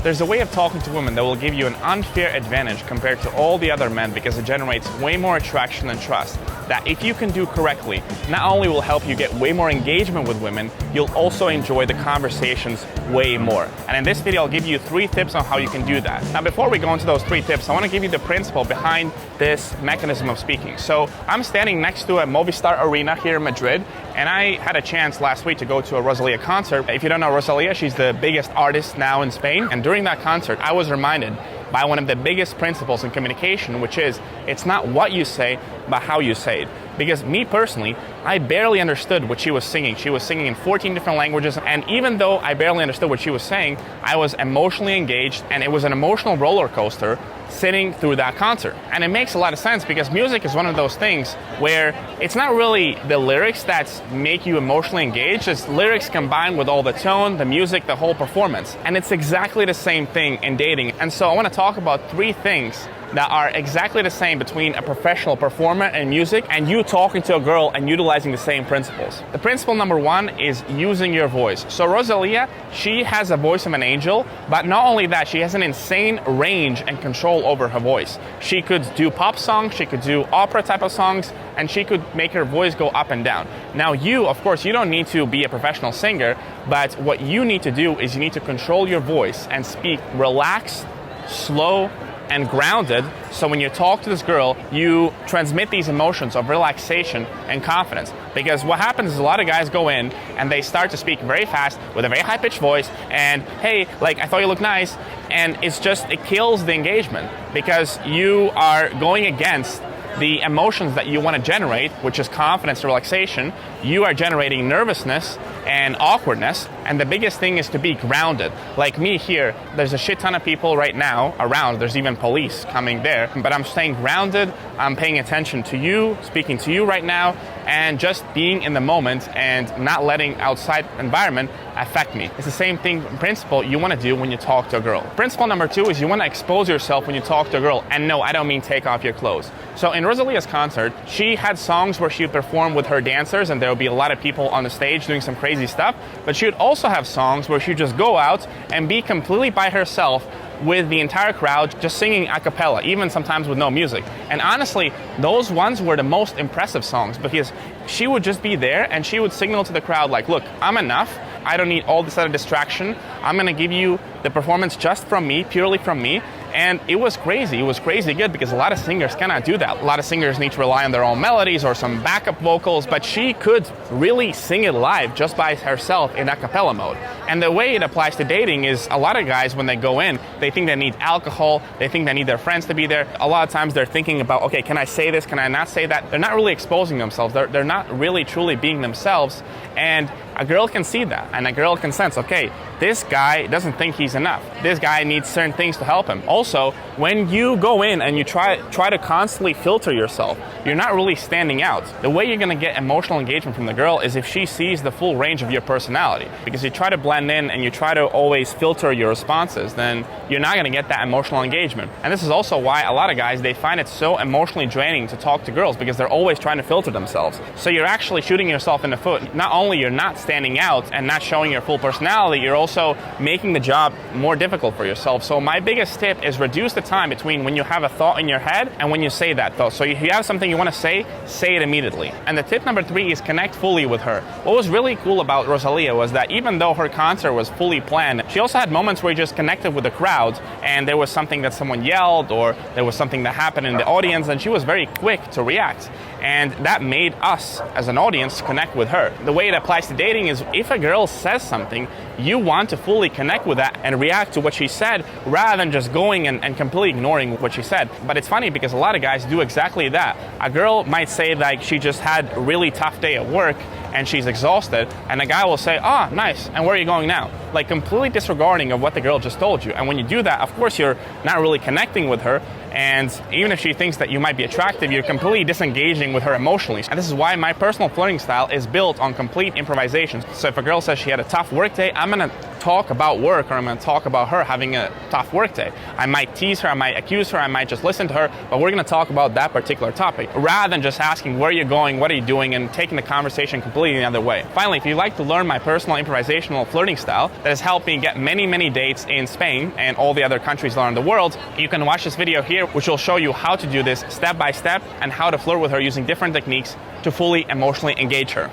There's a way of talking to women that will give you an unfair advantage compared to all the other men because it generates way more attraction and trust. That if you can do correctly, not only will help you get way more engagement with women, you'll also enjoy the conversations way more. And in this video, I'll give you 3 tips on how you can do that. Now, before we go into those 3 tips, I want to give you the principle behind this mechanism of speaking. So I'm standing next to a Movistar Arena here in Madrid, and I had a chance last week to go to a Rosalía concert. If you don't know Rosalía, she's the biggest artist now in Spain. And during that concert, I was reminded by one of the biggest principles in communication, which is it's not what you say, but how you say it. Because me personally, I barely understood what she was singing. She was singing in 14 different languages, and even though I barely understood what she was saying, I was emotionally engaged, and it was an emotional roller coaster sitting through that concert. And it makes a lot of sense because music is one of those things where it's not really the lyrics that make you emotionally engaged, it's lyrics combined with all the tone, the music, the whole performance. And it's exactly the same thing in dating. And so I want to talk about 3 things that are exactly the same between a professional performer and music and you talking to a girl and utilizing the same principles. The principle number 1 is using your voice. So Rosalía, she has a voice of an angel, but not only that, she has an insane range and control over her voice. She could do pop songs, she could do opera type of songs, and she could make her voice go up and down. Now you, of course, you don't need to be a professional singer, but what you need to do is you need to control your voice and speak relaxed, slow, and grounded, so when you talk to this girl, you transmit these emotions of relaxation and confidence. Because what happens is a lot of guys go in and they start to speak very fast with a very high-pitched voice and, hey, like, I thought you looked nice, and it kills the engagement because you are going against the emotions that you want to generate, which is confidence, relaxation. You are generating nervousness and awkwardness, and the biggest thing is to be grounded. Like me here, there's a shit ton of people right now around, there's even police coming there, but I'm staying grounded, I'm paying attention to you, speaking to you right now, and just being in the moment and not letting outside environment affect me. It's the same thing, principle, you want to do when you talk to a girl. Principle number 2 is you want to expose yourself when you talk to a girl, and no, I don't mean take off your clothes. So in Rosalía's concert, she had songs where she would perform with her dancers, and there would be a lot of people on the stage doing some crazy stuff, but she would also have songs where she'd just go out and be completely by herself with the entire crowd, just singing a cappella, even sometimes with no music. And honestly, those ones were the most impressive songs because she would just be there and she would signal to the crowd like, look, I'm enough. I don't need all this other distraction. I'm gonna give you the performance just from me, purely from me. And it was crazy. It was crazy good because a lot of singers cannot do that. A lot of singers need to rely on their own melodies or some backup vocals, but she could really sing it live just by herself in a cappella mode. And the way it applies to dating is a lot of guys, when they go in, they think they need alcohol, they think they need their friends to be there. A lot of times they're thinking about, okay, can I say this, can I not say that? They're not really exposing themselves. They're not really truly being themselves. And a girl can see that, and a girl can sense, okay, this guy doesn't think he's enough. This guy needs certain things to help him. Also, when you go in and you try to constantly filter yourself, you're not really standing out. The way you're gonna get emotional engagement from the girl is if she sees the full range of your personality. Because you try to blend in and you try to always filter your responses, then you're not gonna get that emotional engagement. And this is also why a lot of guys, they find it so emotionally draining to talk to girls because they're always trying to filter themselves. So you're actually shooting yourself in the foot. Not only you're not standing out and not showing your full personality, you're also making the job more difficult for yourself. So my biggest tip is reduce the time between when you have a thought in your head and when you say that thought. So if you have something you want to say it immediately. And the tip number 3 is connect fully with her. What was really cool about Rosalía was that even though her concert was fully planned, she also had moments where you just connected with the crowd and there was something that someone yelled or there was something that happened in the audience and she was very quick to react. And that made us as an audience connect with her. The way it applies to dating is if a girl says something, you want to fully connect with that and react to what she said rather than just going and completely ignoring what she said. But it's funny because a lot of guys do exactly that. A girl might say like she just had a really tough day at work and she's exhausted, and a guy will say, oh, nice, and where are you going now? Like completely disregarding of what the girl just told you. And when you do that, of course, you're not really connecting with her, and even if she thinks that you might be attractive, you're completely disengaging with her emotionally. And this is why my personal flirting style is built on complete improvisation. So if a girl says she had a tough work day, I'm gonna talk about work, or I'm going to talk about her having a tough work day. I might tease her, I might accuse her, I might just listen to her, but we're going to talk about that particular topic rather than just asking where you're going, what are you doing, and taking the conversation completely the other way. Finally, if you'd like to learn my personal improvisational flirting style that has helped me get many dates in Spain and all the other countries around the world, you can watch this video here, which will show you how to do this step by step and how to flirt with her using different techniques to fully emotionally engage her.